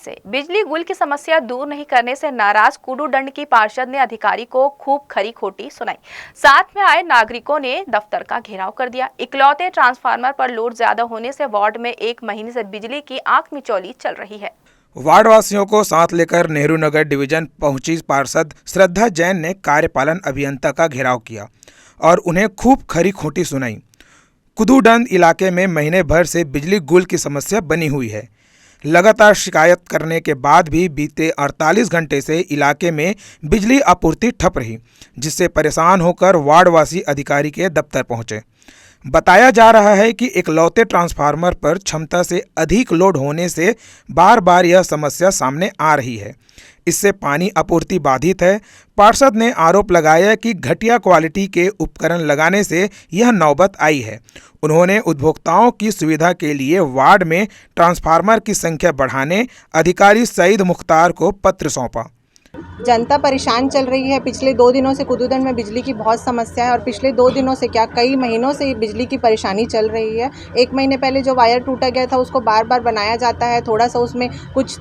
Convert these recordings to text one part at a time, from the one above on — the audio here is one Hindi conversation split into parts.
से बिजली गुल की समस्या दूर नहीं करने से नाराज कुडूदंड की पार्षद ने अधिकारी को खूब खरी खोटी सुनाई। साथ में आए नागरिकों ने दफ्तर का घेराव कर दिया। इकलौते ट्रांसफार्मर पर लोड ज्यादा होने से वार्ड में 1 महीने से बिजली की आंख मिचौली चल रही है। वार्ड वासियों को साथ लेकर नेहरू नगर डिवीजन पहुंची पार्षद श्रद्धा जैन ने कार्यपालन अभियंता का घेराव किया और उन्हें खूब खरी खोटी सुनाई। कुडूदंड इलाके में महीने भर से बिजली गुल की समस्या बनी हुई है। लगातार शिकायत करने के बाद भी बीते 48 घंटे से इलाके में बिजली आपूर्ति ठप रही, जिससे परेशान होकर वार्डवासी अधिकारी के दफ्तर पहुंचे। बताया जा रहा है कि इकलौते ट्रांसफार्मर पर क्षमता से अधिक लोड होने से बार बार यह समस्या सामने आ रही है। इससे पानी आपूर्ति बाधित है। पार्षद ने आरोप लगाया कि घटिया क्वालिटी के उपकरण लगाने से यह नौबत आई है। उन्होंने उपभोक्ताओं की सुविधा के लिए वार्ड में ट्रांसफार्मर की संख्या बढ़ाने अधिकारी सईद मुख्तार को पत्र सौंपा। जनता परेशान चल रही है। पिछले 2 दिनों से कुडूदंड में बिजली की बहुत समस्या है और पिछले 2 दिनों से क्या कई महीनों से बिजली की परेशानी चल रही है। 1 महीने पहले जो वायर टूटा गया था उसको बार बार बनाया जाता है, थोड़ा सा उसमें कुछ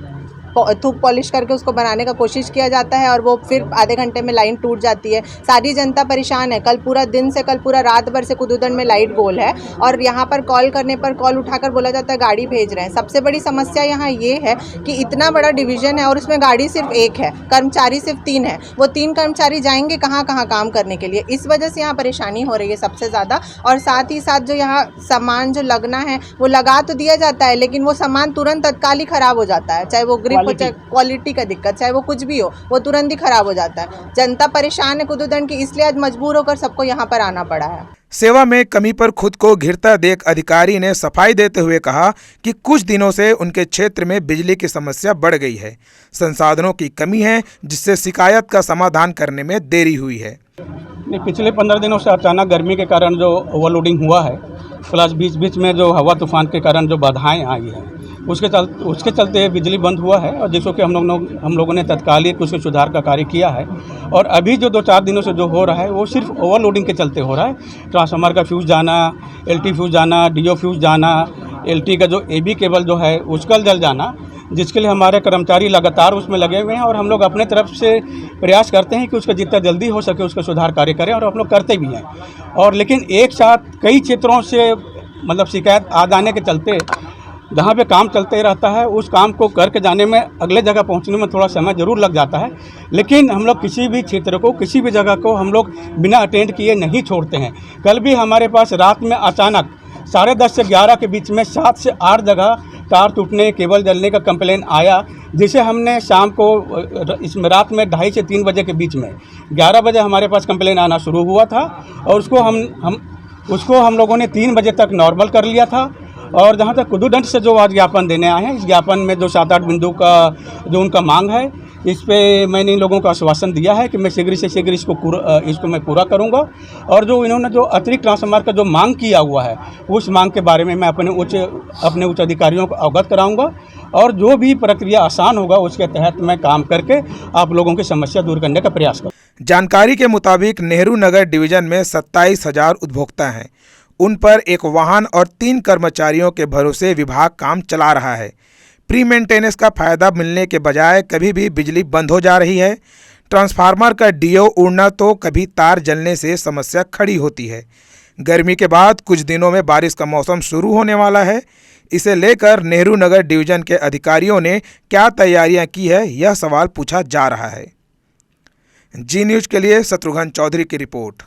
थूक पॉलिश करके उसको बनाने का कोशिश किया जाता है और वो फिर आधे घंटे में लाइन टूट जाती है। सारी जनता परेशान है। कल पूरा दिन से कल पूरा रात भर से कुडूदंड में लाइट गोल है और यहाँ पर कॉल करने पर कॉल उठाकर बोला जाता है गाड़ी भेज रहे हैं। सबसे बड़ी समस्या यहाँ ये है कि इतना बड़ा डिवीजन है और उसमें गाड़ी सिर्फ 1 है, कर्मचारी सिर्फ 3 है। वो 3 कर्मचारी जाएंगे कहाँ काम करने के लिए। इस वजह से यहाँ परेशानी हो रही है सबसे ज़्यादा। और साथ ही साथ जो यहाँ सामान जो लगना है वो लगा तो दिया जाता है, लेकिन वो सामान तुरंत तत्काल ही खराब हो जाता है। चाहे वो ग्रिप, चाहे क्वालिटी का दिक्कत, चाहे वो कुछ भी हो, वो तुरंत ही खराब हो जाता है। जनता परेशान है कुडूदंड की, इसलिए आज मजबूर होकर सबको यहाँ पर आना पड़ा है। सेवा में कमी पर खुद को घिरता देख अधिकारी ने सफाई देते हुए कहा कि कुछ दिनों से उनके क्षेत्र में बिजली की समस्या बढ़ गई है। संसाधनों की कमी है, जिससे शिकायत का समाधान करने में देरी हुई है। पिछले 15 दिनों से अचानक गर्मी के कारण जो ओवरलोडिंग हुआ है, प्लस बीच में जो हवा तूफान के कारण जो बाधाएं आई हैं, उसके चलते बिजली बंद हुआ है और जिसको कि हम लोगों ने तत्कालिक उसके सुधार का कार्य किया है। और अभी जो 2-4 दिनों से जो हो रहा है वो सिर्फ ओवरलोडिंग के चलते हो रहा है। ट्रांसफार्मर का फ्यूज़ जाना, LT फ्यूज़ जाना, DO फ्यूज़ जाना, LT का जो AB केबल जो है उसका जल जाना, जिसके लिए हमारे कर्मचारी लगातार उसमें लगे हुए हैं और हम लोग अपने तरफ से प्रयास करते हैं कि उसका जितना जल्दी हो सके उसका सुधार कार्य करें और हम लोग करते भी हैं। और लेकिन एक साथ कई क्षेत्रों से मतलब शिकायत आ जाने के चलते जहाँ पे काम चलते रहता है उस काम को करके जाने में अगले जगह पहुँचने में थोड़ा समय ज़रूर लग जाता है। लेकिन हम लोग किसी भी क्षेत्र को, किसी भी जगह को हम लोग बिना अटेंड किए नहीं छोड़ते हैं। कल भी हमारे पास रात में अचानक 10:30 से 11 के बीच में 7 से 8 जगह तार टूटने, केबल जलने का कंप्लेन आया, जिसे हमने शाम को इसमें रात में 2:30 से 3 बजे के बीच में 11 बजे हमारे पास कंप्लेन आना शुरू हुआ था और उसको हम लोगों ने 3 बजे तक नॉर्मल कर लिया था। और जहाँ तक कुडूदंड से जो आज ज्ञापन देने आए हैं, इस ज्ञापन में जो 7-8 बिंदु का जो उनका मांग है, इस पे मैंने इन लोगों को आश्वासन दिया है कि मैं शीघ्र से शीघ्र इसको मैं पूरा करूंगा। और जो इन्होंने जो अतिरिक्त ट्रांसफार्मर का जो मांग किया हुआ है उस मांग के बारे में मैं अपने उच्च अधिकारियों को अवगत कराऊंगा और जो भी प्रक्रिया आसान होगा उसके तहत मैं काम करके आप लोगों की समस्या दूर करने का प्रयास करूँगा। जानकारी के मुताबिक नेहरू नगर डिवीजन में 27,000 उपभोक्ता हैं। उन पर 1 वाहन और 3 कर्मचारियों के भरोसे विभाग काम चला रहा है। प्री मेंटेनेंस का फायदा मिलने के बजाय कभी भी बिजली बंद हो जा रही है। ट्रांसफार्मर का DO उड़ना तो कभी तार जलने से समस्या खड़ी होती है। गर्मी के बाद कुछ दिनों में बारिश का मौसम शुरू होने वाला है। इसे लेकर नेहरू नगर डिवीजन के अधिकारियों ने क्या तैयारियां की है, यह सवाल पूछा जा रहा है। जी न्यूज़ के लिए शत्रुघ्न चौधरी की रिपोर्ट।